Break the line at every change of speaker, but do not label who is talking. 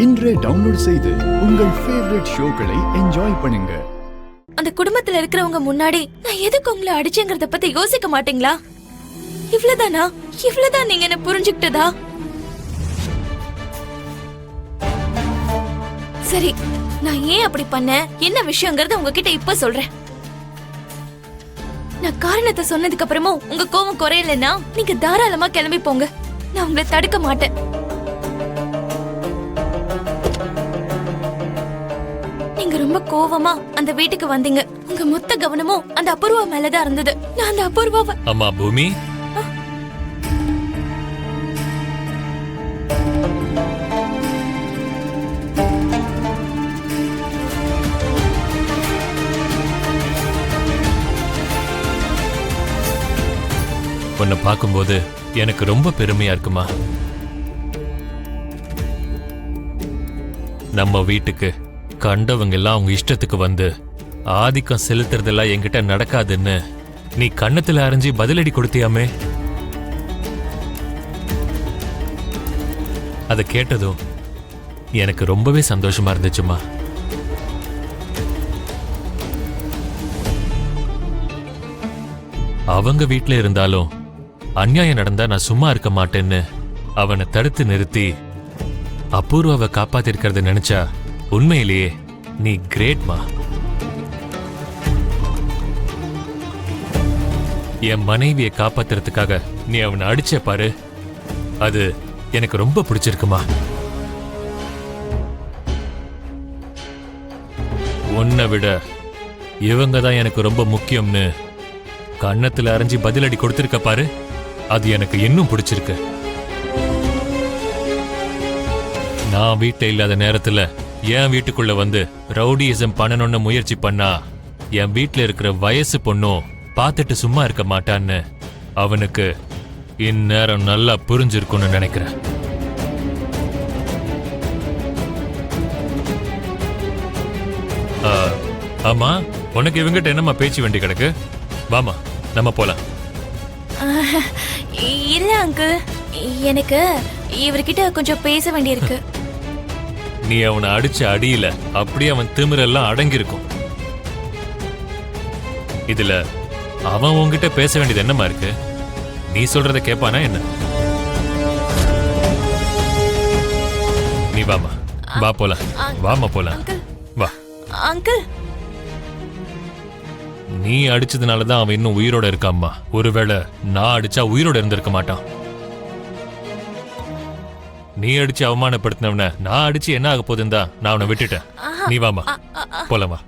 இன்றே டவுன்லோட் செய்து உங்கள் ஃபேவரட் ஷோக்களை என்ஜாய் பண்ணுங்க.
அந்த குடும்பத்துல இருக்கிறவங்க முன்னாடி நான் எதுக்கு உங்களை அடிச்சேங்கறத பத்தி யோசிக்க மாட்டீங்களா? இவ்வளவுதானா? இவ்வளவுதான் நீங்க என்ன புரிஞ்சுக்கிட்டதா? சரி, நான் ஏன் அப்படி பண்ணேன், என்ன விஷயங்கிறத உங்ககிட்ட இப்ப சொல்றேன். நான் காரணத்தை சொன்னதுக்கு அப்புறமும் உங்க கோவம் குறையலன்னா நீங்க தாராளமா கிளம்பி போங்க. நான் உங்களை தடுக்க மாட்டேன். நீங்க ரொம்ப கோவமா அந்த வீட்டுக்கு வந்தீங்க. உங்க மொத்த கவனமும் அந்த அபூர்வா மேலதான் இருந்தது. நான் அந்த அபூர்வாவை
அம்மா பூமி, உன்னை பார்க்கும்போது எனக்கு ரொம்ப பெருமையா இருக்குமா. நம்ம வீட்டுக்கு கண்டவங்க எல்லாம் அவங்க இஷ்டத்துக்கு வந்து ஆதிக்கம் செலுத்துறதெல்லாம் என்கிட்ட நடக்காதுன்னு நீ கண்ணத்துல அரைஞ்சி பதிலடி கொடுத்தியாமே. அதை கேட்டதும் எனக்கு ரொம்பவே சந்தோஷமா இருந்துச்சுமா. அவங்க வீட்டுல இருந்தாலும் அநியாயம் நடந்தா நான் சும்மா இருக்க மாட்டேன்னு அவனை தடுத்து நிறுத்தி அபூர்வாவை காப்பாத்திருக்கிறத நினைச்சா உண்மையிலேயே நீ கிரேட்மா. என் மனைவியை காப்பாத்துறதுக்காக நீ அவனை அடிச்ச பாரு, அது எனக்கு ரொம்ப பிடிச்சிருக்குமா. உன்னை விட இவங்க தான் எனக்கு ரொம்ப முக்கியம்னு கண்ணத்துல அரைஞ்சி பதிலடி கொடுத்திருக்க பாரு, அது எனக்கு இன்னும் பிடிச்சிருக்கு. நான் வீட்டுல இல்லாத நேரத்துல என் வீட்டுக்குள்ள வந்து ரவுடியிசம் பண்ணணும்னு முயற்சி பண்ணா என் வீட்டுல இருக்கிற வயசு பொண்ணும் பார்த்துட்டு சும்மா இருக்க மாட்டான்னு அவனுக்கு இந்நேரம் நல்லா புரிஞ்சிருக்கும்னு நினைக்கிறேன். ஆமா, உனக்கு இவங்கிட்ட என்னம்மா பேச்சு வேண்டி கிடக்கு? வாமா, நம்ம போலாம்.
இல்ல அங்கிள், எனக்கு இவர்கிட்ட கொஞ்சம் பேச வேண்டியிருக்கு.
நீ அவனை அடிச்ச அடியில அப்படியே அவன் திமிரெல்லாம் அடங்கியிருக்கும். இதுல அவன் உன்கிட்ட பேச வேண்டியது என்னமா இருக்கு? நீ சொல்றத கேட்பானா என்ன? நீ வாமா, வா போலாம். வாமா போலாம், வா.
அங்கிள்,
நீ அடிச்சதுனாலதான் அவன் இன்னும் உயிரோட இருக்காம்மா. ஒருவேளை நான் அடிச்சா உயிரோட இருந்திருக்க மாட்டான். நீ அடிச்சு அவமானப்படுத்தினவன நான் அடிச்சு என்ன ஆக போதுன்னு தான் நான் அவனை விட்டுட்டேன். நீ வாமா, போலாம் வா.